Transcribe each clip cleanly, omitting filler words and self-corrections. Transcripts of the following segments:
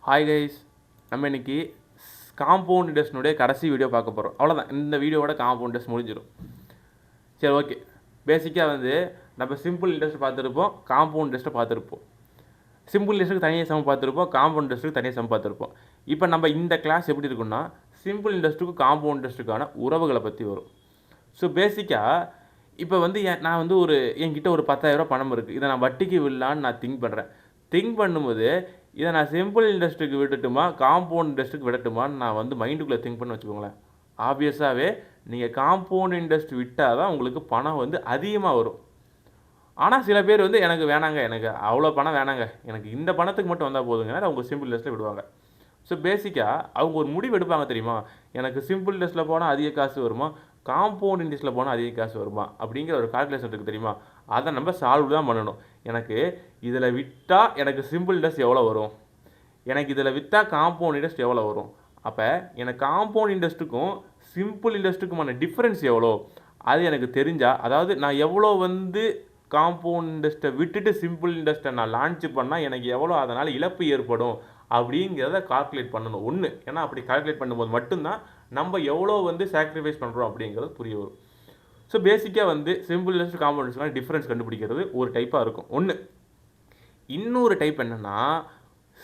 Hi guys, நம்ம இன்றைக்கி compound இன்ட்ரெஸ்ட்னுடைய கடைசி வீடியோ பார்க்க போகிறோம். அவ்வளோதான், இந்த வீடியோவோட காம்பவுண்ட் இன்ட்ரெஸ்ட் முடிஞ்சிடும். சரி, ஓகே. பேசிக்காக நம்ம சிம்பிள் இன்ட்ரெஸ்ட் பார்த்துருப்போம், காம்பவுண்ட் இன்ட்ரெஸ்ட்டை பார்த்துருப்போம். சிம்பிள் இன்ட்ரெஸ்ட்டுக்கு தனியாக சம் பார்த்துருப்போம், காம்பவுண்ட் இன்ட்ரெஸ்ட்டுக்கு தனியாக சம் பார்த்துருப்போம். இப்போ நம்ம இந்த கிளாஸ் எப்படி இருக்குன்னா, சிம்பிள் இன்ட்ரெஸ்ட்டுக்கும் காம்பவுண்ட் இன்ட்ரெஸ்ட்டுக்கான உறவுகளை பற்றி வரும். ஸோ பேசிக்காக இப்போ நான் என்கிட்ட ஒரு 10,000 பணம் இருக்குது. இதை நான் வட்டிக்கு விடலான்னு நான் திங்க் பண்ணும்போது இதை நான் சிம்பிள் இன்ட்ரெஸ்ட்டுக்கு விடட்டுமா, காம்பவுண்ட் இன்ட்ரெஸ்ட்டுக்கு விடட்டுமான்னு நான் மைண்டுக்குள்ளே திங்க் பண்ண வச்சுக்கோங்களேன். ஆப்வியஸாகவே நீங்கள் காம்பவுண்ட் இன்ட்ரெஸ்ட் விட்டால் தான் உங்களுக்கு பணம் அதிகமாக வரும். ஆனால் சில பேர் எனக்கு வேணாங்க, எனக்கு அவ்வளோ பணம் வேணாங்க, எனக்கு இந்த பணத்துக்கு மட்டும் வந்தால் போதுங்க, அவங்க சிம்பிள் இன்ட்ரெஸ்ட்டில் விடுவாங்க. ஸோ பேசிக்காக அவங்க ஒரு முடிவு எடுப்பாங்க தெரியுமா, எனக்கு சிம்பிள் இன்ட்ரெஸ்ட்டில் போனால் அதிக காசு வருமா, காம்பவுண்ட் இன்ட்ரெஸ்ட்டில் போனால் அதிக காசு வருமா அப்படிங்கிற ஒரு கால்குலேஷன் இருக்குது தெரியுமா. அதை நம்ம சால்வ் தான் பண்ணணும். எனக்கு இதில் விட்டால் எனக்கு சிம்பிள் இன்ட்ரெஸ்ட் எவ்வளோ வரும், எனக்கு இதில் விற்றா காம்பவுண்ட் இன்ட்ரெஸ்ட் எவ்வளோ வரும், அப்போ எனக்கு காம்பவுண்ட் இன்ட்ரெஸ்ட்டுக்கும் சிம்பிள் இன்ட்ரெஸ்ட்டுக்குமான டிஃப்ரென்ஸ் எவ்வளோ அது எனக்கு தெரிஞ்சால், அதாவது நான் எவ்வளோ காம்பவுண்ட் இன்ட்ரெஸ்ட்டை விட்டுட்டு சிம்பிள் இன்ட்ரெஸ்ட்டை நான் லான்ச் பண்ணால் எனக்கு எவ்வளோ அதனால் இழப்பு ஏற்படும் அப்படிங்கிறத கால்குலேட் பண்ணணும் ஒன்று. ஏன்னா அப்படி கால்குலேட் பண்ணும்போது மட்டும்தான் நம்ம எவ்வளோ சாக்ரிஃபைஸ் பண்ணுறோம் அப்படிங்கிறது புரிய வரும். ஸோ பேசிக்காக சிம்பிள் இன்ட்ரெஸ்ட் காம்பவுண்ட் இன்ட்ரெஸ்ட்லாம் டிஃப்ரென்ஸ் கண்டுபிடிக்கிறது ஒரு டைப்பாக இருக்கும் ஒன்று. இன்னொரு டைப் என்னென்னா,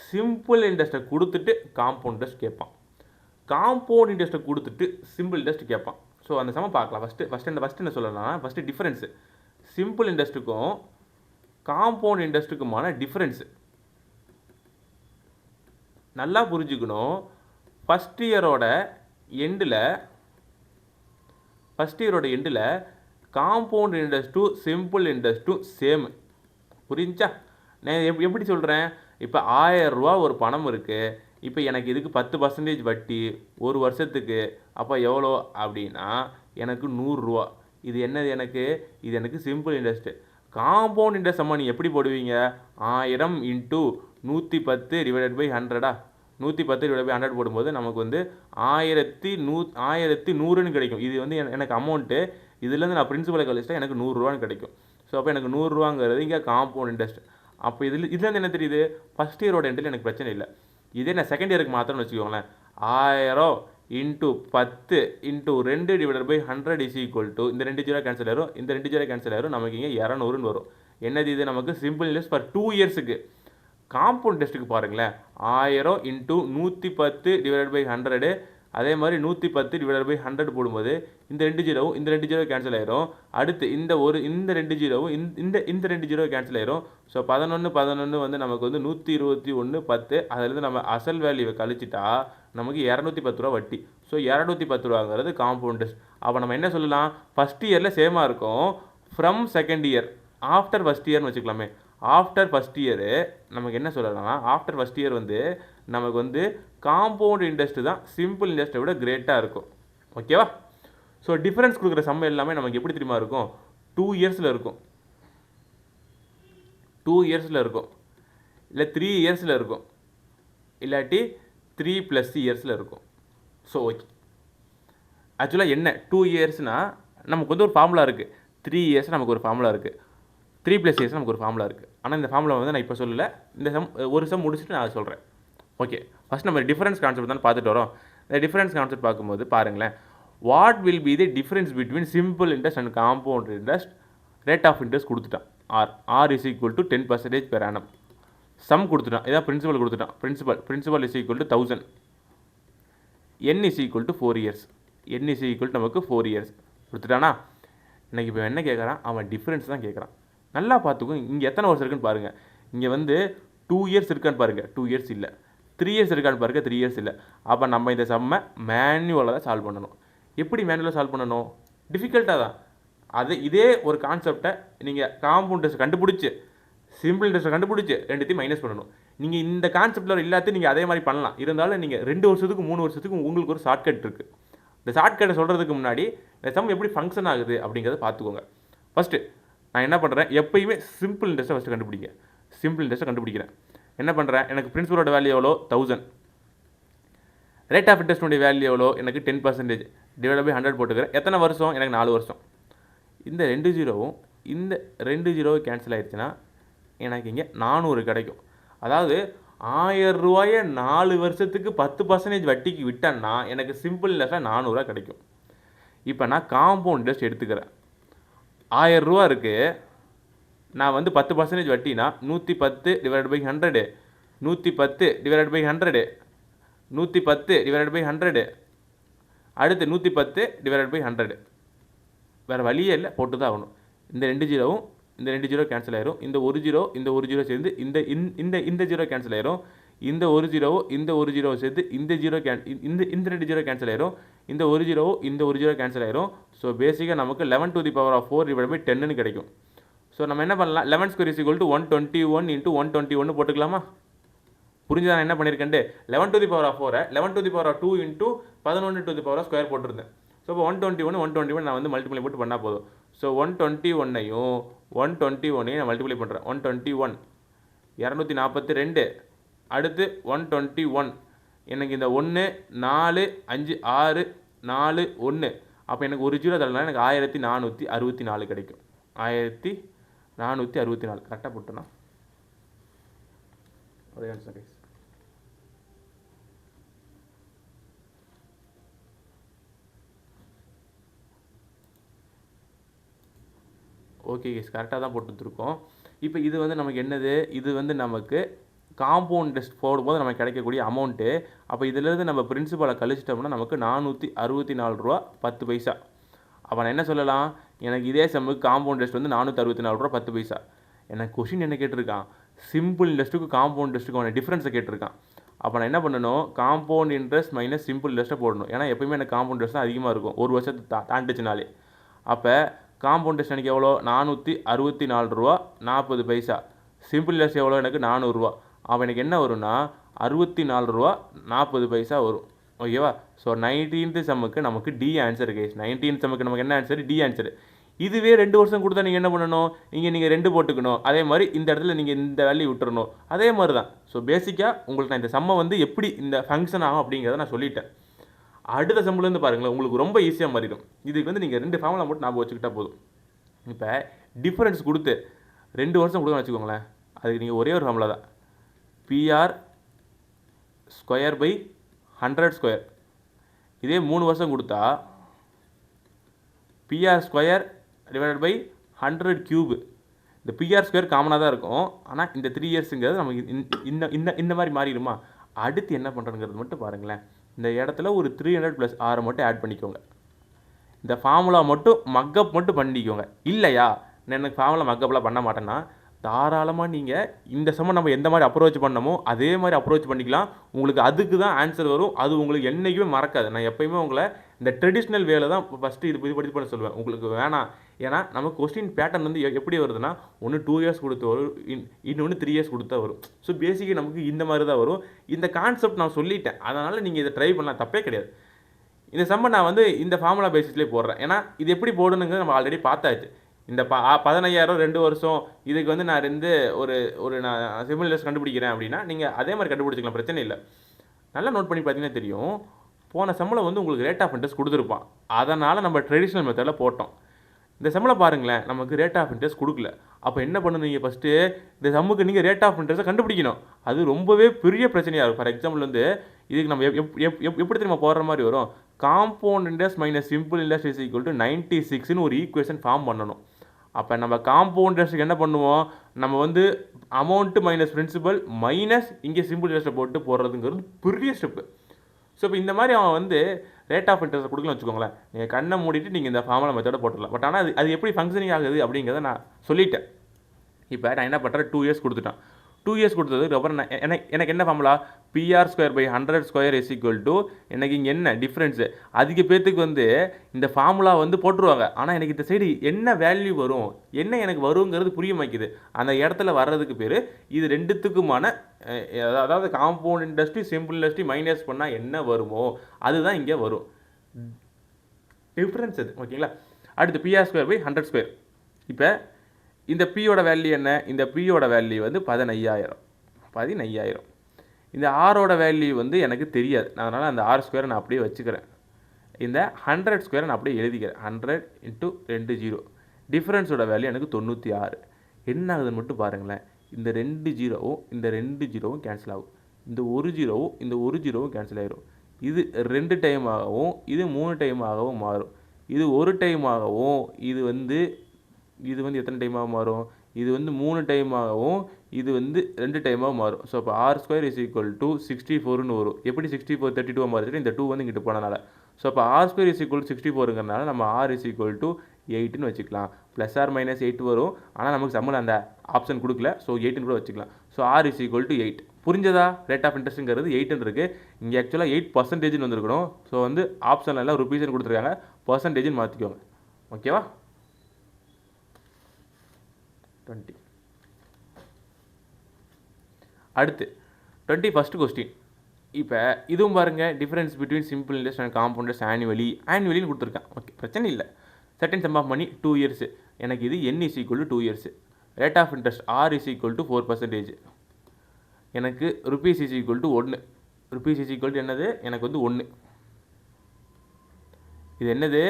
சிம்பிள் இன்ட்ரெஸ்ட்டை கொடுத்துட்டு காம்பவுண்ட் இன்ட்ரெஸ்ட் கேட்பான், காம்பவுண்ட் இன்ட்ரெஸ்ட்டை கொடுத்துட்டு சிம்பிள் இன்ட்ரெஸ்ட் கேட்பான். ஸோ அந்த சமம் பார்க்கலாம். ஃபஸ்ட்டு என்ன சொல்லலாம், ஃபஸ்ட்டு டிஃப்ரென்ஸு சிம்பிள் இன்ட்ரெஸ்ட்டுக்கும் காம்பவுண்ட் இன்ட்ரெஸ்ட்டுக்குமான டிஃப்ரென்ஸு நல்லா புரிஞ்சுக்கணும். ஃபஸ்ட் இயரோட எண்டில் காம்பவுண்ட் இன்ட்ரெஸ்ட்டும் சிம்பிள் இன்ட்ரெஸ்ட்டும் சேமு. புரிஞ்சா? நான் எப்படி சொல்கிறேன், இப்போ 1000 ரூபா ஒரு பணம் இருக்குது, இப்போ எனக்கு இதுக்கு 10% வட்டி ஒரு வருஷத்துக்கு, அப்போ எவ்வளோ அப்படின்னா எனக்கு 100 ரூபா. இது என்னது, இது எனக்கு சிம்பிள் இன்ட்ரெஸ்ட்டு. காம்பவுண்ட் இன்ட்ரெஸ்ட் அம்மா நீ எப்படி போடுவீங்க, 1000 × 110 / 100 110 / 100 போடும்போது நமக்கு 1100ன்னு கிடைக்கும். இது எனக்கு அமௌண்ட்டு, இதுலேருந்து நான் பிரின்சிபலை கழிச்சிட்டா எனக்கு 100 ரூபான்னு கிடைக்கும். ஸோ அப்போ எனக்கு 100 ரூபாங்கிறது இங்கே காம்பவுண்ட் இன்ட்ரெஸ்ட். அப்போ இதுலேருந்து என்ன தெரியுது, ஃபஸ்ட் இயரோட எண்டில் எனக்கு பிரச்சனை இல்லை. இதே நான் செகண்ட் இயருக்கு மாத்திரம்னு வச்சுக்கோங்களேன், 1000 × 10 × 2 / 100 இந்த 2 ஜீரோ கேன்சல் ஆயிரும், இந்த 2 ஜீரோ கேன்சல் ஆயிரும், நமக்கு இங்கே 200ன்னு வரும். என்னது இது, நமக்கு சிம்பிள் இன்ட்ரெஸ்ட் ஃபார் 2 இயர்ஸுக்கு. காம்பவுண்ட் இன்ட்ரெஸ்ட்டுக்கு பாருங்களேன், 1000 × 110 / 100 அதே மாதிரி 110 / 100 போடும்போது இந்த 2 ஜீரோ கேன்சல் ஆயிரும். அடுத்து இந்த 2 ஜீரோவும் இந்த 2 ஜீரோ கேன்சல் ஆயிரும். ஸோ 11 நமக்கு 121 10, அதிலேருந்து நம்ம அசல் வேல்யூவை கழிச்சிட்டா நமக்கு 210 ரூபா வட்டி. ஸோ 210 ரூபாங்கிறது காம்பவுண்ட் இன்ட்ரெஸ்ட். அப்போ நம்ம என்ன சொல்லலாம், ஃபஸ்ட் இயரில் சேமாக இருக்கும், from second year after first இயர்னு வச்சுக்கலாமே. ஆஃப்டர் ஃபஸ்ட் இயரு நமக்கு என்ன சொல்லலாம்னா, ஆஃப்டர் ஃபஸ்ட் இயர் நமக்கு காம்பவுண்ட் இன்ட்ரெஸ்ட் தான் சிம்பிள் இன்ட்ரெஸ்ட்டை விட கிரேட்டாக இருக்கும். ஓகேவா? ஸோ டிஃப்ரென்ஸ் கொடுக்குற சம் எல்லாமே நமக்கு எப்படி தெரியுமா இருக்கும், 2 இயர்ஸில் இருக்கும், 2 இயர்ஸில் இருக்கும், இல்லை 3 இயர்ஸில் இருக்கும், இல்லாட்டி 3+ இயர்ஸில் இருக்கும். ஸோ ஓகே, ஆக்சுவலாக என்ன 2 இயர்ஸ்னால் நமக்கு ஒரு ஃபார்முலா இருக்குது, 3 இயர்ஸ் நமக்கு ஒரு ஃபார்முலா இருக்குது, 3+ இயர்ஸ் நமக்கு ஒரு ஃபார்முலா இருக்குது. ஆனால் இந்த ஃபார்முலா நான் இப்போ சொல்லலை, இந்த ஒரு சம் முடிச்சுட்டு நான் சொல்கிறேன். ஓகே, ஃபஸ்ட் நம்ம டிஃபரன்ஸ் கான்செப்ட் தான் பார்த்துட்டு வரோம். இந்த டிஃபரன்ஸ் கான்செப்ட் பார்க்கும்போது பாருங்களேன், what will be the difference between simple interest and compound interest, rate of interest கொடுத்துட்டான், R is equal to 10% per annum. Sum கொடுத்துட்டான், இதான் பிரின்சிபல் கொடுத்துட்டான், principal is equal to 1000, n is equal to 4 years, n is equal to நமக்கு 4 years கொடுத்துட்டானா. எனக்கு இப்போ என்ன கேட்குறான், அவன் டிஃப்ரென்ஸ் தான் கேட்குறான். நல்லா பார்த்துக்கும், இங்கே எத்தனை வருஷம் இருக்குன்னு பாருங்கள். இங்கே 2 இயர்ஸ் இருக்கான்னு பாருங்கள், 2 இயர்ஸ் இல்லை. 3 இயர்ஸ் இருக்கான்னு பாருங்கள், 3 இயர்ஸ் இல்லை. அப்போ நம்ம இந்த சம்மை மேனுவலாக தான் சால்வ் பண்ணணும். எப்படி மேனுவலாக சால்வ் பண்ணணும், டிஃபிகல்ட்டாக தான். இதே ஒரு கான்செப்டை நீங்கள் காம்பவுண்ட் இன்ட்ரெஸ்ட் கண்டுபிடிச்சி சிம்பிள் இன்ட்ரெஸ்ட்டை கண்டுபிடிச்சி ரெண்டுத்தையும் மைனஸ் பண்ணணும். நீங்கள் இந்த கான்செப்டில் எல்லாத்தையும் நீங்கள் அதே மாதிரி பண்ணலாம். இருந்தாலும் நீங்கள் 2 வருஷத்துக்கு 3 வருஷத்துக்கு உங்களுக்கு ஒரு ஷார்ட்கட் இருக்குது. இந்த ஷார்ட்கட்டை சொல்கிறதுக்கு முன்னாடி இந்த சம் எப்படி ஃபங்க்ஷன் ஆகுது அப்படிங்கிறத பார்த்துக்கோங்க. ஃபஸ்ட்டு நான் என்ன பண்ணுறேன், எப்பயுமே சிம்பிள் இன்ட்ரெஸ்ட்டை ஃபஸ்ட்டு கண்டுபிடிங்க. சிம்பிள் இன்ட்ரெஸ்ட்டை கண்டுபிடிக்கிறேன். என்ன பண்ணுறேன், எனக்கு பிரின்சிபலோட வேல்யூ எவ்வளோ, 1000. ரேட் ஆஃப் இன்ட்ரெஸ்ட்டுடைய வேல்யூ எவ்வளோ, எனக்கு 10% / 100 போட்டுக்கிறேன். எத்தனை வருஷம், எனக்கு 4 வருஷம். இந்த 2 ஜீரோவும் இந்த 2 ஜீரோவும் கேன்சல் ஆகிடுச்சுன்னா எனக்கு இங்கே 400 கிடைக்கும். அதாவது 1000 ரூபாயை 4 வருஷத்துக்கு 10% வட்டிக்கு விட்டேன்னா எனக்கு சிம்பிள் இன்ட்ரெஸ்ட்டாக 400 ரூபா கிடைக்கும். இப்போ நான் காம்பவுண்ட் இன்ட்ரெஸ்ட் எடுத்துக்கிறேன். 1000 ரூபா இருக்குது, நான் வந்து 10% வட்டினா 110 divide by 100, 110 divide by 100, 110 divide by 100, அடுத்து 110 டிவைட் பை 100. வேறு வழியே இல்லை, போட்டு தான் ஆகணும். இந்த 2 ஜீரோவும் இந்த 2 ஜீரோ கேன்சல் ஆயிரும். இந்த 1 ஜீரோ இந்த 1 ஜீரோ சேர்ந்து இந்த ஜீரோ கேன்சல் ஆயிரும். இந்த 1 ஜீரோவும் இந்த 1 ஜீரோ சேர்த்து இந்த ஜீரோ இந்த 2 ஜீரோ கேன்சல் ஆயிரும். இந்த 1 ஜீரோவும் இந்த 1 ஜீரோ கேன்சல் ஆயிரும். ஸோ பேசிக்காக நமக்கு 11 to the power of 4 divide by 10ன்னு கிடைக்கும். ஸோ நம்ம என்ன பண்ணலாம், 11 square is equal to 121 into 121 போட்டுக்கலாமா? புரிஞ்சுதா நான் என்ன பண்ணியிருக்கேன்ட்டு? 11 to the power of 4 11 to the power of 2 into 11 to the power of square போட்டிருந்தேன். ஸோ இப்போ 121 நான் வந்து மல்டிப்ளை போட்டு பண்ணால் போதும். ஸோ 121ஐயும் 121ஐயும் நான் மல்டிப்ளை பண்ணுறேன். 121 242, அடுத்து 121 எனக்கு இந்த 1 4 5 6 4 1, அப்போ எனக்கு ஒரு ஜீரோ தரலாம், எனக்கு 1464 கிடைக்கும். 1464 கரெக்டாக போட்டோன்னா ஒரே ஆன்சர் கைஸ். ஓகே கைஸ், கரெக்டாக தான் போட்டுருக்கோம். இப்போ இது வந்து நமக்கு என்னது, இது வந்து நமக்கு காம்பவுண்ட் இன்ட்ரெஸ்ட் போடும்போது நமக்கு கிடைக்கக்கூடிய அமௌண்ட்டு. அப்போ இதிலேருந்து நம்ம பிரின்சிபலை கழிச்சிட்டோம்னா நமக்கு 464 ரூபா 10 பைசா. அப்போ நான் என்ன சொல்லலாம், எனக்கு இதே செம்முக்கு காம்பவுண்ட் இன்ட்ரெஸ்ட் வந்து 464 ரூபா 10 பைசா. எனக்கு கொஷின் என்ன கேட்டிருக்கான், சிம்பிள் இன்ட்ரெஸ்ட்டுக்கு காம்பவுண்ட் இன்ட்ரெஸ்ட்டுக்கான டிஃப்ரென்ஸை கேட்டிருக்கான். அப்போ நான் என்ன பண்ணணும், காம்பவுண்ட் இன்ட்ரெஸ்ட் மைனஸ் சிம்பிள் இன்ட்ரெஸ்ட்டை போடணும். ஏன்னா எப்பயுமே எனக்கு காம்பவுண்ட் இன்ட்ரெஸ்ட் தான் அதிகமாக இருக்கும் ஒரு வருஷத்தை தாண்டிச்சுனாலே. அப்போ காம்பவுண்ட் இன்ட்ரெஸ்ட் எனக்கு எவ்வளோ, 464 ரூபா 40 பைசா. சிம்பிள் இன்ட்ரெஸ்ட் எவ்வளோ, எனக்கு 400 ரூபா. அப்போ எனக்கு என்ன வரும்னா 64 ரூபா 40 பைசா வரும். ஓகேவா? ஸோ 19th செம்முக்கு நமக்கு டி ஆன்சர் கைஸ். 19th செம்முக்கு நமக்கு என்ன ஆன்சர், டி ஆன்சர். இதுவே 2 வருஷம் கொடுத்தா நீங்கள் என்ன பண்ணணும், நீங்கள் 2 போட்டுக்கணும். அதே மாதிரி இந்த இடத்துல நீங்கள் இந்த வேல்யூ விட்டுறணும். அதே மாதிரி தான். ஸோ பேசிக்காக உங்களுக்கு நான் இந்த சம்மை வந்து எப்படி இந்த ஃபங்க்ஷன் ஆகும் அப்படிங்கிறத நான் சொல்லிட்டேன். அடுத்த சம்பளம்லேருந்து பாருங்களேன், உங்களுக்கு ரொம்ப ஈஸியாக மாறிடும். இதுக்கு வந்து நீங்கள் 2 ஃபார்முலா மட்டும் ஞாபகம் வச்சுக்கிட்டா போதும். இப்போ டிஃபரன்ஸ் கொடுத்து 2 வருஷம் கொடுக்கணும்னு வச்சுக்கோங்களேன், அதுக்கு நீங்கள் ஒரே ஒரு ஃபார்முலா தான், PR ஸ்கொயர் பை 100 ஸ்கொயர். இதே 3 வருஷம் கொடுத்தா PR square divided by 100 cube. இந்த PR ஸ்கொயர் காமனாக தான் இருக்கும், ஆனால் இந்த 3 இயர்ஸுங்கிறது நமக்கு இந்த மாதிரி மாறிடுமா. அடுத்து என்ன பண்ணுறதுங்கிறது மட்டும் பாருங்களேன். இந்த இடத்துல ஒரு 300 + 6 மட்டும் ஆட் பண்ணிக்கோங்க. இந்த ஃபார்முலா மட்டும் மக்கப் மட்டும் பண்ணிக்கோங்க. இல்லையா, நான் எனக்கு ஃபார்முலா மக்கப்லாம் பண்ண மாட்டேன்னா தாராளமாக நீங்கள் இந்த சம்ம நம்ம எந்த மாதிரி அப்ரோச் பண்ணமோ அதே மாதிரி அப்ரோச் பண்ணிக்கலாம். உங்களுக்கு அதுக்கு தான் ஆன்சர் வரும். அது உங்களுக்கு என்றைக்குமே மறக்காது. நான் எப்போயுமே உங்களை இந்த ட்ரெடிஷ்னல் வேலை தான் ஃபஸ்ட்டு இது படித்து பண்ண சொல்லுவேன். உங்களுக்கு வேணாம், ஏன்னா நமக்கு கொஸ்டின் பேட்டர்ன் வந்து எப்படி வருதுன்னா, ஒன்று 2 இயர்ஸ் கொடுத்து வரும், இன்னொன்று 3 இயர்ஸ் கொடுத்தா வரும். ஸோ பேசிக்காக நமக்கு இந்த மாதிரி தான் வரும். இந்த கான்செப்ட் நான் சொல்லிட்டேன், அதனால் நீங்கள் இதை ட்ரை பண்ணலாம், தப்பே கிடையாது. இந்த சம்ம நான் வந்து இந்த ஃபார்முலா பேசிஸ்லேயே போடுறேன். ஏன்னா இது எப்படி போடணுங்கிறது நம்ம ஆல்ரெடி பார்த்தாச்சு. இந்த 15,000 2 வருஷம் இதுக்கு வந்து நான் ஒரு நான் சிம்பிள் இன்ட்ரெஸ்ட் கண்டுபிடிக்கிறேன் அப்படின்னா நீங்கள் அதே மாதிரி கண்டுபிடிச்சிக்கலாம், பிரச்சனை இல்லை. நல்லா நோட் பண்ணி பார்த்தீங்கன்னா தெரியும், போன சம்பளம் வந்து உங்களுக்கு ரேட் ஆஃப் இன்ட்ரெஸ்ட் கொடுத்துருப்பான். அதனால் நம்ம ட்ரெடிஷ்னல் மெத்தடில் போட்டோம். இந்த சம்பளம் பாருங்களேன், நமக்கு ரேட் ஆஃப் இன்ட்ரெஸ்ட் கொடுக்கல. அப்போ என்ன பண்ணணும், நீங்கள் ஃபஸ்ட்டு இந்த சம்முக்கு நீங்கள் ரேட் ஆஃப் இன்ட்ரெஸ்ட்டை கண்டுபிடிக்கணும். அது ரொம்பவே பெரிய பிரச்சனையாக இருக்கும். ஃபார் எக்ஸாம்பிள் வந்து இதுக்கு நம்ம எப்படி தெரியுமா போடுற மாதிரி வரும், compound interest minus simple interest is equal to 96ன்னு ஒரு ஈக்குவேஷன் ஃபார்ம் பண்ணணும். அப்போ நம்ம காம்பவுண்ட் இன்ட்ரெஸ்ட்டுக்கு என்ன பண்ணுவோம், நம்ம வந்து அமௌண்ட்டு மைனஸ் பிரின்சிபல் மைனஸ் இங்கே சிம்பிள் இன்ட்ரெஸ்ட்டை போட்டு போடுறதுங்கிறது பெரிய ஸ்டெப்பு. ஸோ இப்போ இந்த மாதிரி அவன் வந்து ரேட் ஆஃப் இன்ட்ரெஸ்ட் கொடுக்கலன்னு வச்சுக்கோங்களேன், நீங்கள் கண்ணை மூடிட்டு நீங்கள் இந்த ஃபார்முலா மெத்தடை போட்டுடலாம். பட் ஆனால் அது எப்படி ஃபங்க்ஷனிங் ஆகுது அப்படிங்கிறத நான் சொல்லிட்டேன். இப்போ நான் என்ன பண்ணுறேன், 2 இயர்ஸ் கொடுத்துட்டான். 2 இயர்ஸ் கொடுத்ததுக்கு அப்புறம் எனக்கு என்ன ஃபார்முலா, PR ஸ்கொயர் பை 100 ஸ்கொயர் இஸ் ஈக்குவல் டு, எனக்கு இங்கே என்ன டிஃப்ரென்ஸு, அதிக பேர்த்துக்கு வந்து இந்த ஃபார்முலா வந்து போட்டுருவாங்க. ஆனால் எனக்கு இந்த சைடு என்ன வேல்யூ வரும், என்ன எனக்கு வருங்கிறது புரிய வைக்குது. அந்த இடத்துல வர்றதுக்கு பேர் இது ரெண்டுத்துக்குமான, அதாவது compound interest simple interest minus பண்ணால் என்ன வருமோ அதுதான் இங்கே வரும் டிஃப்ரென்ஸ் அது. ஓகேங்களா? அடுத்து PR ஸ்கொயர் பை 100 ஸ்கொயர். இப்போ இந்த பியோட வேல்யூ என்ன, இந்த பியோட வேல்யூ வந்து 15,000. இந்த ஆரோட வேல்யூ வந்து எனக்கு தெரியாது, அதனால் அந்த R ஸ்கொயரை நான் அப்படியே வச்சுக்கிறேன். இந்த 100 ஸ்கொயரை நான் அப்படியே எழுதிக்கிறேன். 100 × 2 0. டிஃப்ரென்ஸோட வேல்யூ எனக்கு 96. என்ன ஆகுதுன்னு மட்டும் பாருங்களேன். இந்த 2 ஜீரோவும் இந்த 2 ஜீரோவும் கேன்சல் ஆகும். இந்த ஒரு ஜீரோவும் இந்த ஒரு ஜீரோவும் கேன்சல் ஆயிரும். இது 2 டைமாகவும் இது 3 டைமாகவும் மாறும். இது ஒரு டைமாகவும் இது வந்து எத்தனை டைமாக மாறும்? இது வந்து 3 டைமாகவும் இது வந்து 2 டைமாகவும் மாறும். ஸோ அப்போ r² = 64ன்னு வரும். எப்படி 64 32 மாறுது? இந்த 2 வந்து இங்கிட்டு போனனால. ஸோ அப்போ r² = 64ங்கிறனால நம்ம r = 8ன்னு வச்சுக்கலாம். +or-8 வரும். ஆனால் நமக்கு சம்மில் அந்த ஆப்ஷன் கொடுக்கல. ஸோ 8ன்னு கூட வச்சுக்கலாம். So r = 8. புரிஞ்சதா? ரேட் ஆஃப் இன்ட்ரெஸ்ட்டுங்கிறது 8ன்னு இருக்குது. இங்கே ஆக்சுவலாக 8% வந்துருக்கணும். ஸோ வந்து ஆப்ஷனில் எல்லாம் ருபீஸ்ன்னு கொடுத்துருக்காங்க. பர்சன்டேஜ்னு மாற்றிக்கோங்க. ஓகேவா? 20. அடுத்து 21st கொஸ்டின். இப்போ இதுவும் பாருங்கள், difference between simple interest and compound interest ஆனுவலின்னு கொடுத்துருக்கான். ஓகே, பிரச்சனை இல்லை. Second sum of money 2 years. எனக்கு இது n = 2 years. Rate of interest r = 4%. எனக்கு ருபீஸ் = 1. ருபீஸ் = என்னது? எனக்கு வந்து 1. இது என்னது?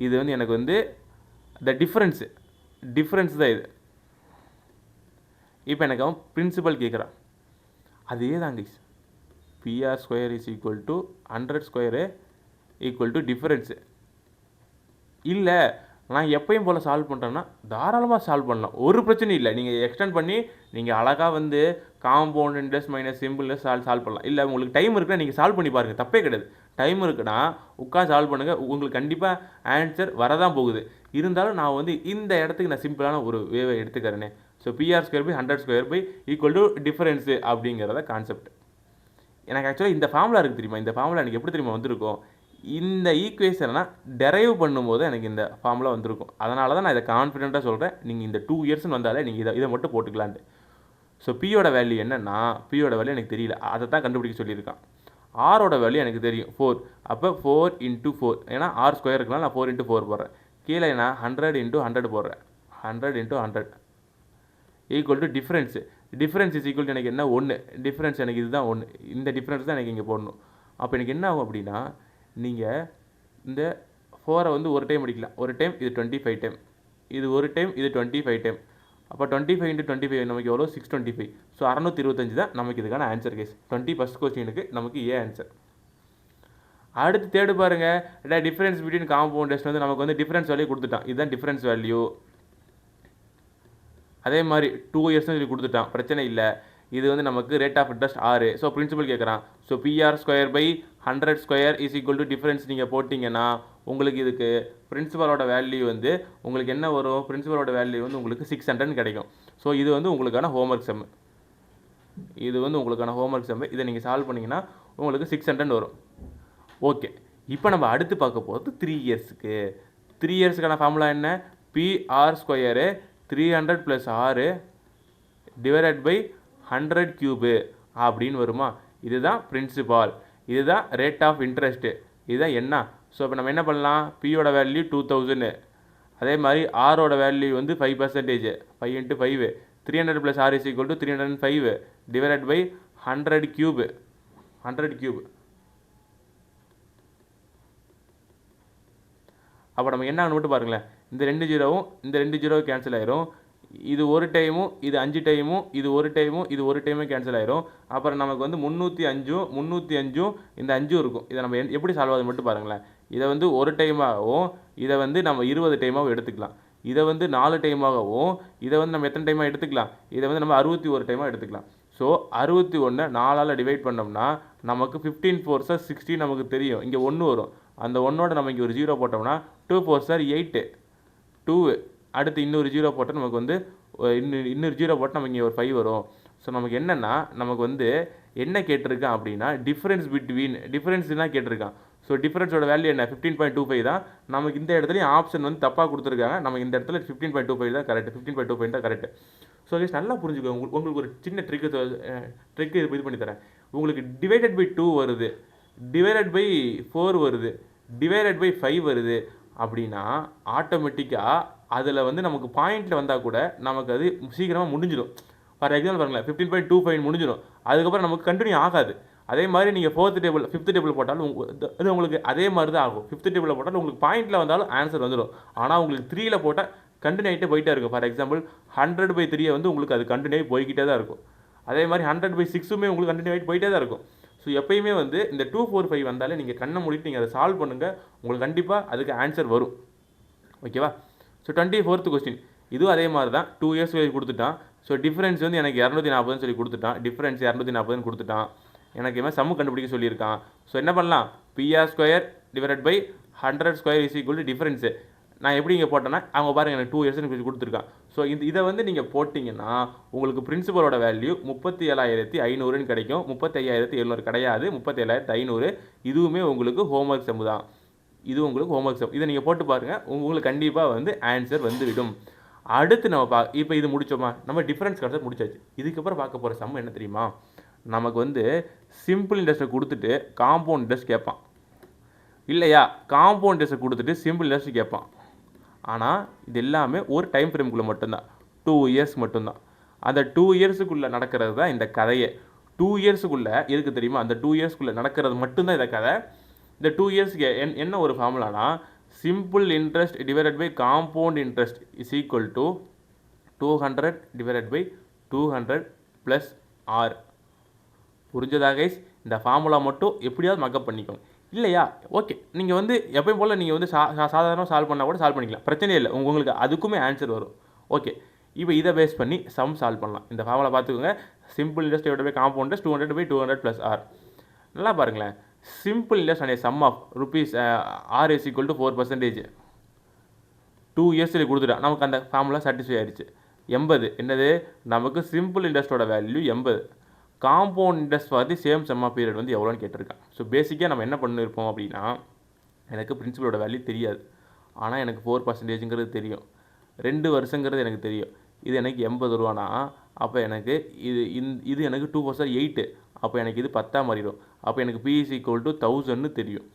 இது வந்து எனக்கு வந்து த டிஃப்ரென்ஸ் தான் இது. இப்போ எனக்கு அவன் பிரின்சிபல் கேட்குறான். அதே தான் கைஸ். PR² = 100² = difference. இல்லை, நான் எப்பயும் போல் சால்வ் பண்ணுறேன்னா தாராளமாக சால்வ் பண்ணலாம், ஒரு பிரச்சனையும் இல்லை. நீங்கள் எக்ஸ்டெண்ட் பண்ணி நீங்கள் அழகாக வந்து compound interest minus simple interest solve பண்ணலாம். இல்லை உங்களுக்கு டைம் இருக்குன்னா நீங்கள் சால்வ் பண்ணி பாருங்கள், தப்பே கிடையாது. டைம் இருக்குன்னா உட்காந்து சால்வ் பண்ணுங்கள், உங்களுக்கு கண்டிப்பாக ஆன்சர் வரதான் போகுது. இருந்தாலும் நான் வந்து இந்த இடத்துக்கு நான் சிம்பிளான ஒரு வேவை எடுத்துக்கிறேனே. ஸோ PR² / 100² = டிஃபரன்ஸு அப்படிங்கிறத கான்செப்ட். எனக்கு ஆக்சுவலாக இந்த ஃபார்முலா இருக்குது தெரியுமா? இந்த ஃபார்முலா எனக்கு எப்படி தெரியுமா வந்திருக்கும்? இந்த ஈக்குவேஷனை டெரைவ் பண்ணும்போது எனக்கு இந்த ஃபார்முலா வந்திருக்கும். அதனால தான் நான் இதை கான்ஃபிடென்ட்டாக சொல்கிறேன். நீங்கள் இந்த 2 yearsன்னு வந்தாலே நீங்கள் இதை மட்டும் போட்டுக்கலான்ட்டு. ஸோ பியோட வேல்யூ என்னென்னா, பியோட வேல்யூ எனக்கு தெரியல, அதை தான் கண்டுபிடிக்க சொல்லியிருக்கான். ஆரோட வேல்யூ எனக்கு தெரியும் 4. அப்போ 4 × 4, ஏன்னா r² இருக்கலாம், நான் 4 × 4 போடுறேன். கீழே நான் 100 × 100 போடுறேன். 100 × 100 = டிஃப்ரென்ஸு. டிஃப்ரென்ஸ் = எனக்கு என்ன? 1. டிஃப்ரென்ஸ் எனக்கு இதுதான் 1. இந்த டிஃப்ரென்ஸ் தான் எனக்கு இங்கே போடணும். அப்போ எனக்கு என்ன ஆகும் அப்படின்னா, நீங்கள் இந்த 4 வந்து ஒரு டைம் அடிக்கலாம். ஒரு டைம் இது 25 டைம், இது ஒரு டைம் இது 25 டைம். அப்போ 25 × 25 நமக்கு எவ்வளோ? 625. ஸோ 625 தான் நமக்கு இதுக்கான ஆன்சர் கேஸ். 21st கொஸ்டினுக்கு நமக்கு ஏ ஆன்சர். அடுத்து தேடு பாருங்கள். டிஃபரன்ஸ் பிட்வீன் காம்பவுண்ட் இன்ட்ரெஸ்ட் வந்து நமக்கு வந்து டிஃபரன்ஸ் வேல்யூ கொடுத்துட்டான். இதுதான் டிஃபரன்ஸ் வேல்யூ. அதே மாதிரி 2 years சொல்லி கொடுத்துட்டான், பிரச்சனை இல்லை. இது வந்து நமக்கு rate of interest 6. So principal கேட்குறான். ஸோ PR² / 100² = டிஃபரன்ஸ் நீங்கள் போட்டிங்கன்னா உங்களுக்கு இதுக்கு பிரின்சிபலோட வேல்யூ வந்து உங்களுக்கு என்ன வரும்? பிரின்சிபலோட வேல்யூ வந்து உங்களுக்கு 600 கிடைக்கும். ஸோ இது வந்து உங்களுக்கான ஹோம்ஒர்க் செம்மு. இதை நீங்கள் சால்வ் பண்ணிங்கன்னா உங்களுக்கு 600 வரும். ஓகே, இப்போ நம்ம அடுத்து பார்க்க போகிறது 3 yearsக்கு. 3 yearsக்கான ஃபார்முலா என்ன? PR² 300 + 6 / 100³ அப்படின்னு வருமா? இதுதான் பிரின்சிபால், இதுதான் ரேட் ஆஃப் இன்ட்ரெஸ்ட்டு, இதுதான் என்ன? ஸோ இப்போ நம்ம என்ன பண்ணலாம்? பியோட வேல்யூ 2000, அதே மாதிரி ஆரோட வேல்யூ வந்து 5%, 5 × 5, 300 + 6 = 305 / 100³. அப்போ நம்ம என்ன ஆகணும் மட்டும் பாருங்களேன். இந்த 2 ஜீரோவும் இந்த 2 ஜீரோவும் கேன்சல் ஆயிரும். இது ஒரு டைமும் இது 5 டைமும் இது ஒரு டைமும் இது ஒரு டைமும் கேன்சல் ஆயிரும். அப்புறம் நமக்கு வந்து 305 இந்த 5 இருக்கும். இதை நம்ம எப்படி சால்வ் ஆகுது மட்டும் பாருங்களேன். இதை வந்து ஒரு டைமாகவும் இதை வந்து நம்ம 20 டைமாகவும் எடுத்துக்கலாம். இதை வந்து 4 டைமாகவும் இதை வந்து நம்ம எத்தனை டைமாக எடுத்துக்கலாம்? இதை வந்து நம்ம 61 டைமாக எடுத்துக்கலாம். ஸோ 61 4ஆல் டிவைட் பண்ணோம்னா நமக்கு 15 × 4 = 60 நமக்கு தெரியும். இங்கே 1 வரும். அந்த 1ஓட நம்ம இங்கே ஒரு 0 போட்டோம்னா 2 × 4 = 8, 2. அடுத்து இன்னொரு 0 போட்டால் நமக்கு வந்து இன்னொரு 0 போட்டால் நமக்கு இங்கே ஒரு 5 வரும். ஸோ நமக்கு என்னென்னா நமக்கு வந்து என்ன கேட்டிருக்கான் அப்படின்னா டிஃப்ரென்ஸ்லாம் கேட்டிருக்கான். ஸோ டிஃப்ரென்ஸோட வேல்யூ என்ன? 15.25 தான். நமக்கு இந்த இடத்துலையும் ஆப்ஷன் வந்து தப்பாக கொடுத்துருக்காங்க. நமக்கு இந்த இடத்துல 15.25 தான் கரெக்ட். 15.25 தான் கரெக்ட். ஸோ கைஸ் நல்லா புரிஞ்சுக்கோங்க. உங்களுக்கு ஒரு சின்ன ட்ரிக்கு இது பண்ணி தரேன். உங்களுக்கு /2 வருது, /4 வருது, /5 வருது அப்படின்னா ஆட்டோமேட்டிக்காக அதில் வந்து நமக்கு பாயிண்டில் வந்தால் கூட நமக்கு அது சீக்கிரமாக முடிஞ்சிடும். ஃபார் எக்ஸாம்பிள் பாருங்களேன், 15.25 முடிஞ்சிடும். அதுக்கப்புறம் நமக்கு கண்டினியூ ஆகாது. அதே மாதிரி நீங்கள் 4th டேபிள் 5th டேபிள் போட்டாலும் அது உங்களுக்கு அதே மாதிரி தான் ஆகும். 5th டேபிளில் போட்டாலும் உங்களுக்கு பாயிண்டில் வந்தாலும் ஆன்சர் வந்துடும். ஆனால் உங்களுக்கு 3ல் போட்டால் கண்டினியூ ஆகிட்டே போயிட்டே இருக்கும். ஃபார் எக்ஸாம்பிள் 100/3 வந்து உங்களுக்கு அது கண்டினியூ ஆகி போய்கிட்டே தான் இருக்கும். அதே மாதிரி 100/6 உங்களுக்கு கண்டினியூ ஆகிட்டு போயிட்டே தான் இருக்கும். ஸோ எப்பயுமே வந்து இந்த 2 4 5 வந்தாலே நீங்கள் கண்ணை மூடிட்டு நீங்கள் அதை சால்வ் பண்ணுங்கள், உங்களுக்கு கண்டிப்பாக அதுக்கு ஆன்சர் வரும். ஓகேவா? ஸோ 24th கொஸ்டின் இதுவும் அதே மாதிரி தான் 2 இயர்ஸ் கொடுத்துட்டான். ஸோ டிஃபரன்ஸ் வந்து எனக்கு 240 சொல்லி கொடுத்துட்டான். டிஃபரன்ஸ் 240 கொடுத்துட்டான். எனக்கு இவன் சம்மு கண்டுபிடிக்க சொல்லியிருக்கான். ஸோ என்ன பண்ணலாம், PR² / 100² டிஃபரன்ஸு நான் எப்படி இங்கே போட்டேன்னா அவங்க பாருங்கள் எனக்கு 2 இயர்ஸ்னு கொடுத்துருக்கான். ஸோ இதை வந்து நீங்கள் போட்டிங்கன்னா உங்களுக்கு பிரின்சிபலோட வேல்யூ 37,500 கிடைக்கும். 35,700 கிடையாது, 37,500. இதுவுமே உங்களுக்கு ஹோம்ஒர்க் சம்மு தான். இது உங்களுக்கு ஹோம்ஒர்க் சம். இதை நீங்கள் போட்டு பாருங்கள், உங்களுக்கு கண்டிப்பாக வந்து ஆன்சர் வந்துவிடும். அடுத்து நம்ம இப்போ இது முடித்தோமா, நம்ம டிஃபரன்ஸ் கான்செப்ட் முடிச்சாச்சு. இதுக்கப்புறம் பார்க்க போகிற சம் என்ன தெரியுமா, நமக்கு வந்து சிம்பிள் இன்ட்ரெஸ்ட்டை கொடுத்துட்டு காம்பவுண்ட் இன்ட்ரெஸ்ட் கேட்பான் இல்லையா, காம்பவுண்ட் இன்ட்ரெஸ்ட்டை கொடுத்துட்டு சிம்பிள் இன்ட்ரெஸ்ட் கேட்பான். ஆனால் இது எல்லாமே ஒரு டைம் ஃப்ரேம்குள்ளே மட்டும்தான், 2 இயர்ஸ் மட்டும்தான். அந்த 2 இயர்ஸுக்குள்ளே நடக்கிறது தான் இந்த கதையே. 2 இயர்ஸுக்குள்ளே எதுக்கு தெரியுமா, அந்த 2 இயர்ஸ்க்குள்ளே நடக்கிறது மட்டும்தான் இந்த கதை. இந்த 2 இயர்ஸ்க்கு என்ன ஒரு ஃபார்முலானா, simple interest divided by compound interest is equal to 200/200 plus R. புரிஞ்சதா கைஸ்? இந்த ஃபார்முலா மட்டும் எப்படியாவது மக்கப் பண்ணிக்கோங்க. இல்லையா ஓகே, நீங்கள் வந்து எப்பயும் போல் நீங்கள் வந்து சாதாரணமாக சால்வ் பண்ணால் கூட சால்வ் பண்ணிக்கலாம், பிரச்சனையே இல்லை. உங்களுக்கு அதுக்குமே ஆன்சர் வரும். ஓகே, இப்போ இதை பேஸ் பண்ணி சம் சால்வ் பண்ணலாம். இந்த ஃபார்முலா பார்த்துக்கோங்க, simple interest divided by compound interest 200/200 plus R. நல்லா பாருங்களேன், simple interest and sum of rupees R is equal to 4%. 2 இயர்ஸில் கொடுத்துட்டா நமக்கு அந்த ஃபார்முலா சாட்டிஸ்ஃபை ஆயிடுச்சு. 80 என்னது, நமக்கு சிம்பிள் இன்ட்ரெஸ்ட்டோட value 80. Compound interest for the same sum of period வந்து எவ்வளோன்னு கேட்டிருக்கான். ஸோ பேசிக்காக நம்ம என்ன பண்ணியிருப்போம் அப்படின்னா, எனக்கு பிரின்சிபலோட வேல்யூ தெரியாது, ஆனால் எனக்கு 4%ங்கிறது தெரியும், 2 வருஷங்கிறது எனக்கு தெரியும். இது எனக்கு 80 ரூபானா அப்போ எனக்கு இது எனக்கு 2 × 8, அப்போ எனக்கு இது 10 மாறிடும். அப்போ எனக்கு P is equal to 1000ன்னு தெரியும்.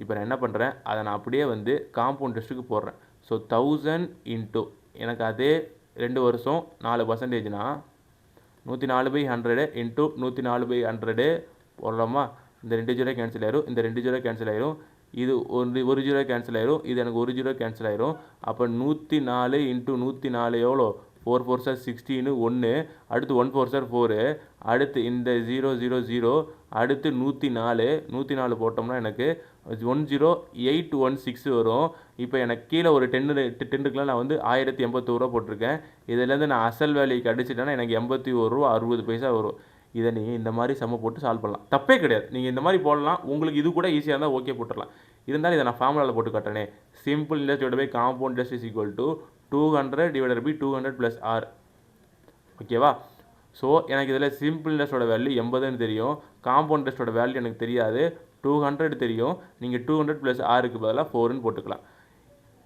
இப்போ நான் என்ன பண்ணுறேன், அதை நான் அப்படியே வந்து காம்பவுண்ட் இன்ட்ரெஸ்ட்டுக்கு போடுறேன். ஸோ 1000 இன்ட்டு எனக்கு அதே 2 வருஷம் 4%னா 104/100 இன்ட்டு 104/100 போடலாமா. இந்த 2 0 கேன்சல் ஆயிரும், இந்த 2 0 கேன்சல் ஆயிரும், இது ஒரு 0 கேன்சல் ஆயிரும், இது எனக்கு 1 0 கேன்சல் ஆயிரும். அப்போ 104 இன்ட்டு 104 எவ்வளோ, 4 4 சார் 16 1, அடுத்து 1 4 சார் 4, அடுத்து இந்த 0 0 0, அடுத்து 104 போட்டோம்னா எனக்கு 10816 வரும். இப்போ எனக்கு கீழே ஒரு 10க்குலாம் நான் வந்து 1081 ரூபா போட்டிருக்கேன். இதிலேருந்து நான் அசல் வேலைக்கு அடிச்சிட்டேன்னா எனக்கு 81.60 வரும். இதை நீங்கள் இந்த மாதிரி சம்ம போட்டு சால்வ் பண்ணலாம், தப்பே கிடையாது. நீங்கள் இந்த மாதிரி போடலாம், உங்களுக்கு இது கூட ஈஸியாக இருந்தால் ஓகே போட்டுடலாம். இருந்தாலும் இதை நான் ஃபார்முலாவில் போட்டு காட்டுறேனே, simple interest divided by compound interest is equal to 200/200 plus R. ஓகேவா? ஸோ எனக்கு இதில் சிம்பிள் இன்ட்ரெஸ்ட்டோட வேல்யூ 80ன்னு தெரியும், காம்பவுண்ட் இன்ட்ரெஸ்ட்டோட வேல்யூ எனக்கு தெரியாது, 200 தெரியும். நீங்கள் 200 ப்ளஸ் ஆருக்கு பதிலாக 4ன்னு போட்டுக்கலாம்.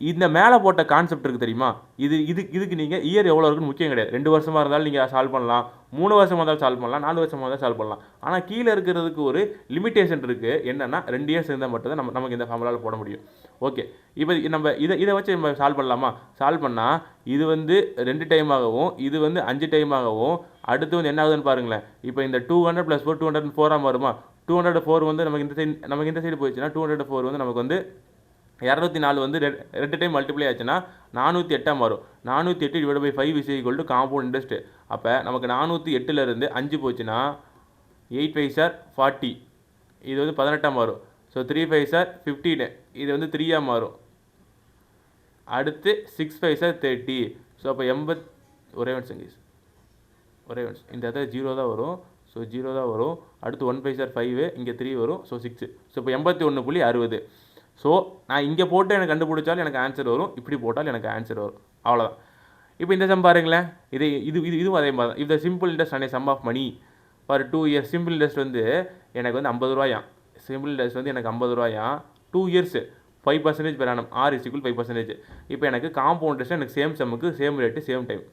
இந்த மேலே போட்ட கான்செப்ட் இருக்குது தெரியுமா, இதுக்கு நீங்கள் இயர் எவ்வளோ இருக்குன்னு முக்கியம் கிடையாது. 2 வருஷமாக இருந்தாலும் நீங்கள் சால்வ் பண்ணலாம், 3 வருஷமாக இருந்தாலும் சால்வ் பண்ணலாம், 4 வருஷமாக இருந்தாலும் சால்வ் பண்ணலாம். ஆனால் கீழே இருக்கிறதுக்கு ஒரு லிமிட்டேஷன் இருக்குது. என்னென்னா 2 இயர்ஸ் இருந்தால் மட்டும் தான் நமக்கு இந்த ஃபார்முலாவில் போட முடியும். ஓகே, இப்போ நம்ம இதை வச்சு நம்ம சால்வ் பண்ணலாமா? சால்வ் பண்ணால் இது வந்து 2 டைமாகவும் இது வந்து 5 டைமாகவும், அடுத்து வந்து என்ன ஆகுதுன்னு பாருங்களேன். இப்போ இந்த 200 + 4 204 வருமா. 204 வந்து நமக்கு இந்த சைடு போயிடுச்சுன்னா 204 வந்து நமக்கு வந்து 204 வந்து 2 டைம் மல்டிப்ளை ஆச்சுன்னா 408 மாறும். 408 / 5 is equal to compound interest. அப்போ நமக்கு 408லேருந்து 5 போச்சுன்னா 8 5 சார் 40, இது வந்து 18 மாறும். ஸோ 3 5 சார் 15, இது வந்து 3 மாறும். அடுத்து 6 5 சார் 30. ஸோ அப்போ 80 ஒரே நிமிஷம் இந்த இடத்துல 0 தான் வரும். ஸோ 0 தான் வரும். அடுத்து 1 5 சார் 5, இங்கே 3 வரும். ஸோ 6. ஸோ இப்போ 81.60. ஸோ நான் இங்கே போட்டு எனக்கு கண்டுபிடிச்சாலும் எனக்கு ஆன்சர் வரும், இப்படி போட்டாலும் எனக்கு ஆன்சர் வரும். அவ்வளோதான். இப்போ இந்த சம் பாருங்களேன், இதுவும் அதே மாதிரி தான். இந்த simple interest and sum of money for 2 years. Simple interest வந்து எனக்கு வந்து 50 ரூபாயாம். சிம்பிள் இன்ட்ரெஸ்ட் வந்து எனக்கு 50 ரூபாயாம். 2 years 5% per annum, R is equal 5%. இப்போ எனக்கு காம்பவுண்ட் இன்ட்ரெஸ்ட் எனக்கு சேம் சம்முக்கு சேம் ரேட்டு சேம் டைம்.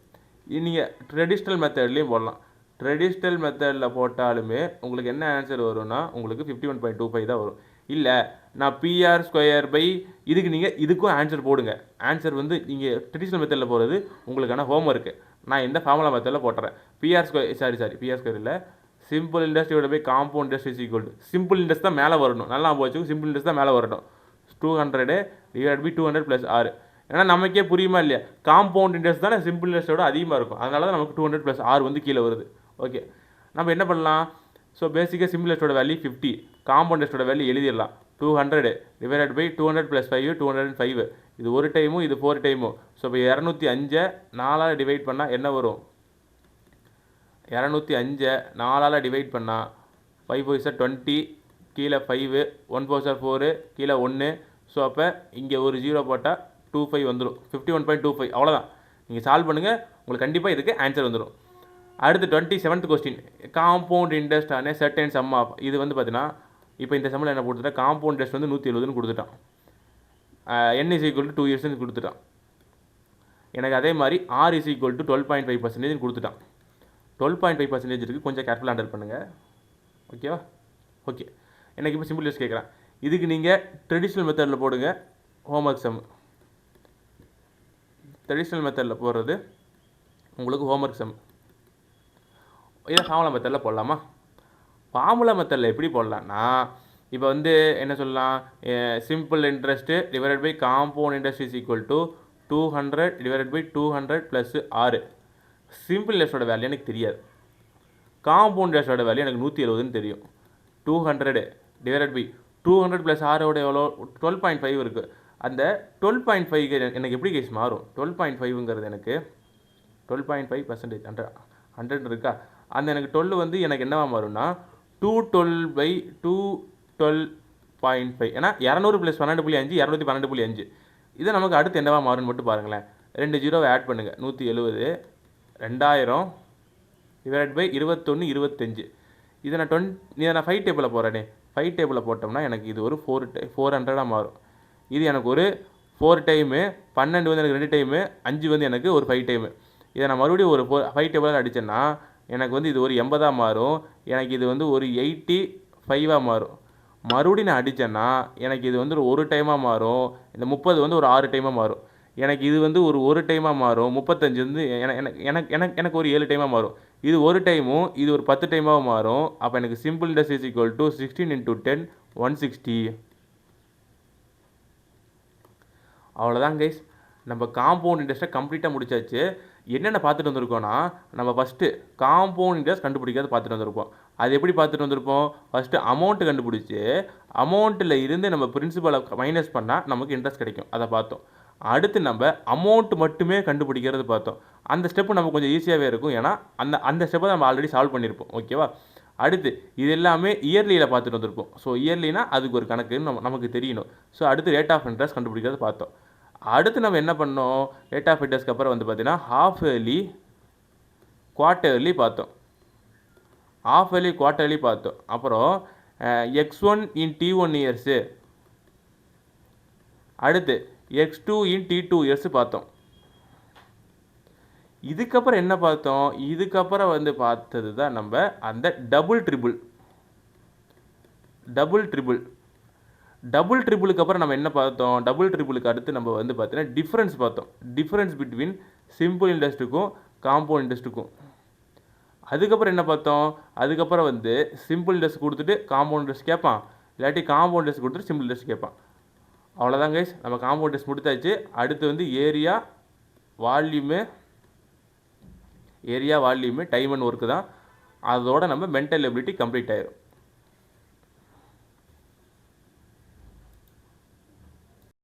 நீங்கள் ட்ரெடிஷ்னல் மெத்தட்லேயும் போடலாம். ட்ரெடிஷ்னல் மெத்தடில் போட்டாலுமே உங்களுக்கு என்ன ஆன்சர் வரும்னா உங்களுக்கு 51.25 தான் வரும். இல்லை நான் PR² இதுக்கும் ஆன்சர் போடுங்க. ஆன்சர் வந்து நீங்கள் ட்ரெடிஷ்னல் மெத்தடில் போகிறது உங்களுக்கான ஹோம்ஒர்க்கு. நான் இந்த ஃபார்முலா மெத்தடில் போட்டுறேன். PR² இல்லை, simple interest divided by compound interest is equal to, simple interest தான் மேலே வரணும். நல்லா போச்சு, சிம்பிள் இன்ட்ரெஸ்ட் தான் மேலே வரணும். 200 / 200 ப்ளஸ் ஆர். ஏன்னா நமக்கே புரியுமா இல்லையா, காம்பவுண்ட் இன்ட்ரெஸ்ட் தானே சிம்பிள் இன்ட்ரெஸ்ட்டோட அதிகமாக இருக்கும், அதனால தான் நமக்கு 200 + R வந்து கீழே வருது. ஓகே, நம்ம என்ன பண்ணலாம், ஸோ பேசிக்காக சிம்பிள் இன்ட்ரெஸ்ட்டோட வேல்யூ 50, காம்பவுண்ட் இன்ட்ரெஸ்ட்டோட வேல்யூ எழுதிடலாம். 200 டிவைடட் பை 200 + 5 205. இது ஒரு டைமும் இது 4 டைமும். ஸோ இப்போ 205 4ஆல் டிவைட் பண்ணால் என்ன வரும், 205 4ஆல் டிவைட் பண்ணால் 5 4 சார் 20, கீழே 5, 1 4 சார் 4, கீழே 1. ஸோ அப்போ இங்கே ஒரு 0 போட்டால் 25 வந்துடும், 51.25. அவ்வளோதான். நீங்கள் சால்வ் பண்ணுங்கள், உங்களுக்கு கண்டிப்பாக இதுக்கு ஆன்சர் வந்துடும். அடுத்து 27th கொஸ்டின், காம்பவுண்ட் இன்ட்ரெஸ்ட் ஆன சர்டன் சம் ஆஃப். இது வந்து பார்த்தீங்கன்னா இப்போ இந்த சம்மில் என்ன கொடுத்துட்டா, காம்பவுண்ட் இன்ட்ரெஸ்ட் வந்து 170ன்னு கொடுத்துட்டான். n = 2 இயர்ஸ்ன்னு கொடுத்துட்டான். எனக்கு அதே மாதிரி R = 12.5% கொடுத்துட்டான். 12.5% இருக்குது, கொஞ்சம் கேர்ஃபுல்லாக ஹேண்டில் பண்ணுங்கள். ஓகேவா? ஓகே, எனக்கு இப்போ சிம்பிள் லிஸ்ட் கேட்குறேன். இதுக்கு நீங்கள் ட்ரெடிஷ்னல் மெத்தடில் போடுங்க. ஹோம்ஒர்க் சம் ட்ரெடிஷ்னல் மெத்தடில் போடுறது உங்களுக்கு ஹோம்ஒர்க் சம். இதை ஃபார்முலா மெத்தடில் போடலாமா? ஃபார்முலா மெத்தடில் எப்படி போடலான்னா, இப்போ வந்து என்ன சொல்லலாம், simple interest divided by compound interest is equal to 200 divided by 200 plus 6. Simple இன்ட்ரெஸ்ட்டோட வேல்யூ எனக்கு தெரியாது, காம்பவுண்ட் இன்ட்ரெஸ்ட்டோட வேல்யூ எனக்கு 170ன்னு தெரியும். 200 டிவைடட் பை 200 ப்ளஸ் 6 எவ்வளோ, 12.5 இருக்குது. அந்த 12.5 எனக்கு எப்படி கேஸ் மாறும், 12.5ங்கிறது எனக்கு 12.5% 100 இருக்கா, அந்த எனக்கு 12 வந்து எனக்கு என்னவா மாறும்னா 212/212.5. ஏன்னா 200 + 12.5 212.5. இதை நமக்கு அடுத்து என்னவா மாறும்னு மட்டும் பாருங்களேன். 2 0 ஆட் பண்ணுங்கள், 170 2000 டிவைட் பை 21 25. இதை நான் 5 டேபிளில் போகிறேனே, 5 டேபிளில் போட்டோம்னா எனக்கு இது ஒரு 400 மாறும். இது எனக்கு ஒரு 4 டைமு, 12 வந்து எனக்கு 2 டைமு, 5 வந்து எனக்கு ஒரு 5 டைமு. இதை நான் மறுபடியும் ஒரு 5 டேபிளாக அடித்தேன்னா எனக்கு வந்து இது ஒரு 80 மாறும். எனக்கு இது வந்து ஒரு 85 மாறும். மறுபடியும் நான் அடித்தேன்னா எனக்கு இது வந்து ஒரு டைமாக மாறும். இந்த 30 வந்து ஒரு 6 டைமாக மாறும். எனக்கு இது வந்து ஒரு டைமாக மாறும். 35 வந்து எனக்கு ஒரு 7 டைமாக மாறும். இது ஒரு டைமும் இது ஒரு 10 டைமாக மாறும். அப்போ எனக்கு simple interest is equal to 16 × 10 160. அவ்வளோதான் கைஸ், நம்ம காம்பவுண்ட் இன்ட்ரெஸ்ட்டை கம்ப்ளீட்டாக முடிச்சாச்சு. என்னென்ன பார்த்துட்டு வந்திருக்கோன்னா, நம்ம ஃபஸ்ட்டு காம்பவுண்ட் இன்ட்ரெஸ்ட் கண்டுபிடிக்காத பார்த்துட்டு வந்திருப்போம். அது எப்படி பார்த்துட்டு வந்திருப்போம், ஃபஸ்ட்டு அமௌண்ட்டு கண்டுபிடிச்சி அமௌண்ட்டில் இருந்து நம்ம பிரின்சிபலை மைனஸ் பண்ணால் நமக்கு இன்ட்ரெஸ்ட் கிடைக்கும், அதை பார்த்தோம். அடுத்து நம்ம அமௌண்ட் மட்டுமே கண்டுபிடிக்கிறது பார்த்தோம். அந்த ஸ்டெப்பு நமக்கு கொஞ்சம் ஈஸியாகவே இருக்கும், ஏன்னா அந்த ஸ்டெப்பை நம்ம ஆல்ரெடி சால்வ் பண்ணியிருப்போம். ஓகேவா? அடுத்து இது எல்லாமே இயர்லியில் பார்த்துட்டு வந்திருப்போம். ஸோ இயர்லினா அதுக்கு ஒரு கணக்குன்னு நமக்கு தெரியணும். ஸோ அடுத்து ரேட் ஆஃப் இன்ட்ரெஸ்ட் கண்டுபிடிக்கிறது பார்த்தோம். அடுத்து நம்ம என்ன பண்ணோம், ரேட் ஆஃப் இன்ட்ரெஸ்ட்க்கு அப்புறம் வந்து பார்த்தீங்கன்னா ஹாஃப் இயர்லி குவார்ட்டர்லி பார்த்தோம். ஹாஃப் இயர்லி குவார்ட்டர்லி பார்த்தோம். அப்புறம் X1 in T1 இயர்ஸு, அடுத்து X2 in T2 இயர்ஸு பார்த்தோம். இதுக்கப்புறம் என்ன பார்த்தோம், இதுக்கப்புறம் வந்து பார்த்தது தான் நம்ம அந்த டபுள் ட்ரிபிளுக்கு அப்புறம் நம்ம என்ன பார்த்தோம், டபுள் ட்ரிபிளுக்கு அடுத்து நம்ம வந்து பார்த்தீங்கன்னா டிஃப்ரென்ஸ் பார்த்தோம். டிஃப்ரென்ஸ் பிட்வீன் சிம்பிள் இன்ட்ரெஸ்ட்டுக்கும் காம்பவுண்ட் இன்ட்ரெஸ்ட்டுக்கும். அதுக்கப்புறம் என்ன பார்த்தோம், அதுக்கப்புறம் வந்து சிம்பிள் இன்ட்ரெஸ்ட் கொடுத்துட்டு காம்பவுண்ட் இன்ட்ரெஸ்ட் கேட்பான், இல்லாட்டி காம்பவுண்ட் இன்ட்ரெஸ்ட் கொடுத்துட்டு சிம்பிள் இன்ட்ரெஸ்ட் கேட்பான். அவ்வளோதான் கைஸ், நம்ம காம்பவுண்ட் இன்ட்ரெஸ்ட் முடித்தாச்சு. அடுத்து வந்து area volume time and work தான். அதோட நம்ம மென்டல் எபிலிட்டி கம்ப்ளீட் ஆயிரும்.